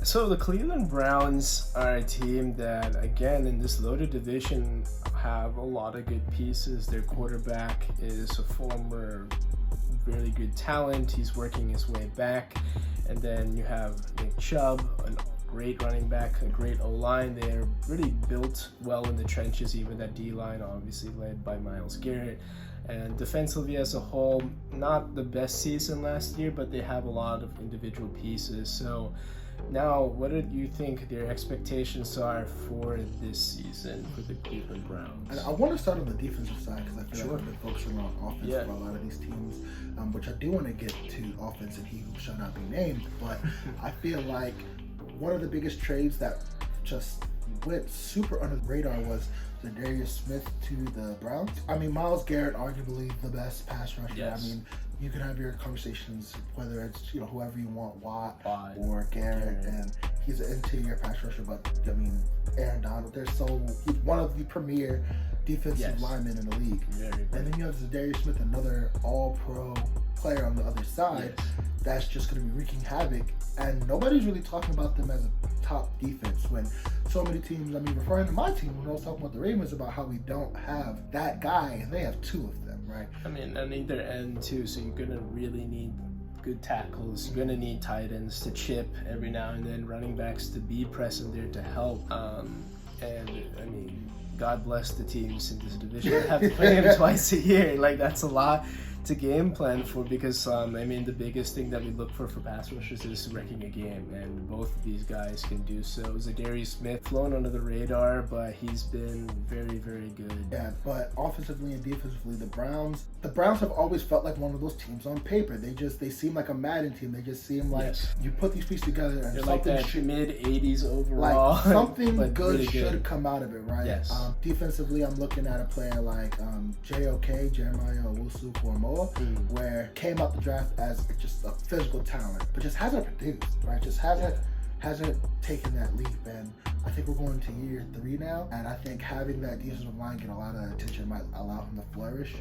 So the Cleveland Browns are a team that, again, in this loaded division, have a lot of good pieces. Their quarterback is a former really good talent. He's working his way back. And then you have Nick Chubb, a great running back, a great O-line. They're really built well in the trenches, even that D-line, obviously led by Myles Garrett. And defensively as a whole, not the best season last year, but they have a lot of individual pieces. So now, what do you think their expectations are for this season for the Cleveland Browns? And I want to start on the defensive side because I feel like we've been focusing on offense for a lot of these teams, which I do want to get to offense and he who shall not be named. But I feel like one of the biggest trades that just went super under the radar was Darius Smith to the Browns. I mean, Myles Garrett, arguably the best pass rusher. Yes. I mean, you can have your conversations, whether it's whoever you want, Watt or Garrett, and he's an interior pass rusher. But I mean, Aaron Donald, he's one of the premier defensive linemen in the league. And then you have Darius Smith, another All-Pro player on the other side. That's just going to be wreaking havoc, and nobody's really talking about them as a top defense when so many teams, I mean, referring to my team, when I was talking about the Ravens about how we don't have that guy, and they have two of them, right? I mean, on either end too, so you're going to really need good tackles. You're going to need tight ends to chip every now and then, running backs to be present there to help. And, I mean, God bless the teams in this division that have to play him twice a year. Like, that's a lot to game plan for because, I mean, the biggest thing that we look for pass rushers is wrecking a game, and both of these guys can do so. Zadarius Smith, flown under the radar, but he's been very, very good. Yeah, but offensively and defensively, the Browns have always felt like one of those teams on paper. They seem like a Madden team. They just seem like you put these pieces together and they're something like that mid-80s overall. Like something good really should come out of it, right? Yes. Defensively, I'm looking at a player like JOK, Jeremiah Owusu-Koramoah, where came out the draft as just a physical talent, but just hasn't produced, right? Just hasn't taken that leap, and I think we're going to year 3 now, and I think having that defensive line get a lot of attention might allow him to flourish.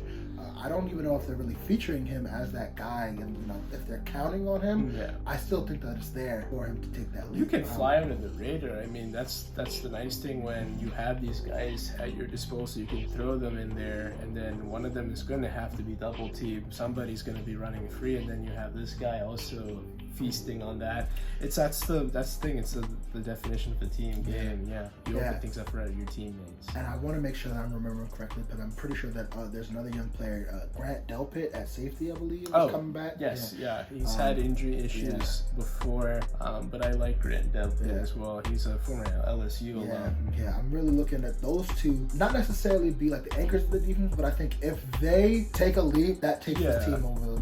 I don't even know if they're really featuring him as that guy, and if they're counting on him. I still think that it's there for him to take that leap. You can fly under the radar. I mean, that's the nice thing when you have these guys at your disposal. You can throw them in there, and then one of them is going to have to be double teamed. Somebody's going to be running free, and then you have this guy also feasting on that. That's the thing. It's the definition of the team game. You open things up for your teammates. And I want to make sure that I'm remembering correctly, but I'm pretty sure that there's another young player, Grant Delpit at safety, I believe, is coming back. Yes, he's had injury issues before, but I like Grant Delpit as well. He's a former LSU alum. I'm really looking at those two, not necessarily be like the anchors of the defense, but I think if they take a leap, that takes the team over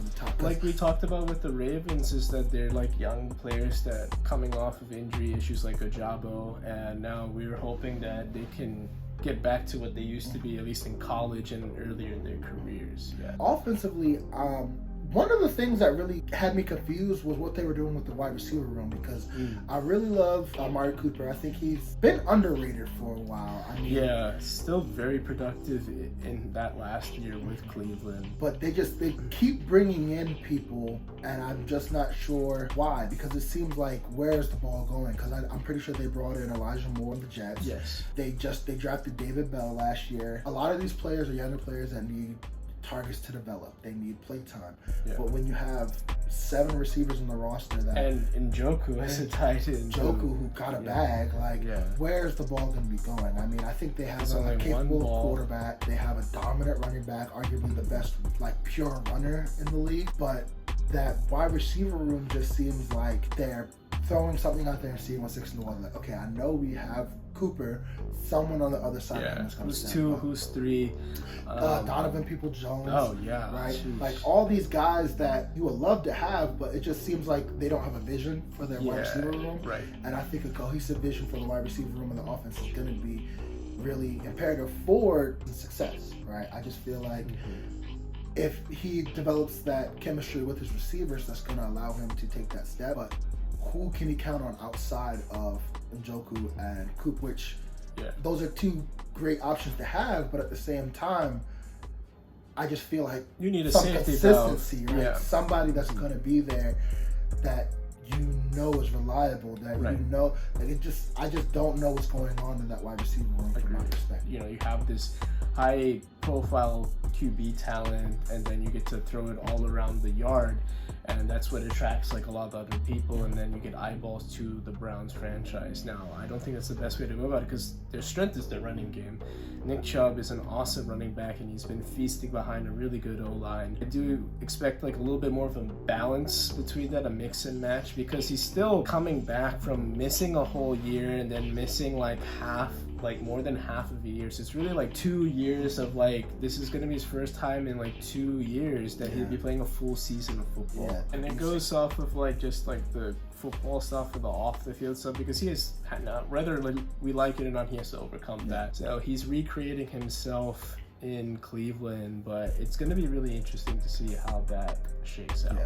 the top. Like we talked about with the Ravens, is that they're like young players that coming off of injury issues like Ojabo, and now we're hoping that they can get back to what they used to be, at least in college and earlier in their careers. Offensively, one of the things that really had me confused was what they were doing with the wide receiver room, because I really love Amari Cooper. I think he's been underrated for a while. I mean, still very productive in that last year with Cleveland. But they keep bringing in people, and I'm just not sure why, because it seems like, where's the ball going? Because I'm pretty sure they brought in Elijah Moore of the Jets. Yes. They drafted David Bell last year. A lot of these players are younger players that need targets to develop. They need play time. But when you have 7 receivers on the roster and Njoku as a tight end, who got a bag, where's the ball going to be going? I mean, I think they have a capable quarterback. They have a dominant running back, arguably the best pure runner in the league. But that wide receiver room just seems like they're throwing something out there and seeing what's 6 and 1. Like, okay, I know we have Cooper, someone on the other side of him is going to who's 2, who's 3. Donovan Peoples-Jones. Right? Jeez. Like all these guys that you would love to have, but it just seems like they don't have a vision for their wide receiver room. Right. And I think a cohesive vision for the wide receiver room and the offense is going to be really imperative for success, right? I just feel like if he develops that chemistry with his receivers, that's going to allow him to take that step. But who can he count on outside of Njoku and Coop, which those are 2 great options to have, but at the same time, I just feel like you need some safety consistency, valve. right? Somebody that's going to be there that you know is reliable, that right. you know, like I just don't know what's going on in that wide receiver room from my perspective. You know, you have this high profile QB talent, and then you get to throw it all around the yard, and that's what attracts like a lot of other people, and then you get eyeballs to the Browns franchise. Now, I don't think that's the best way to go about it, because their strength is their running game. Nick Chubb is an awesome running back, and he's been feasting behind a really good O-line. I do expect like a little bit more of a balance between that, a mix and match, because he's still coming back from missing a whole year and then missing like more than half of a year. So it's really like 2 years of like, this is going to be his first time in like 2 years that he'll be playing a full season of football. Yeah. And it goes off of like just like the football stuff and the off the field stuff, because he has, whether we like it or not, he has to overcome that. So he's recreating himself in Cleveland, but it's going to be really interesting to see how that shakes out. Yeah.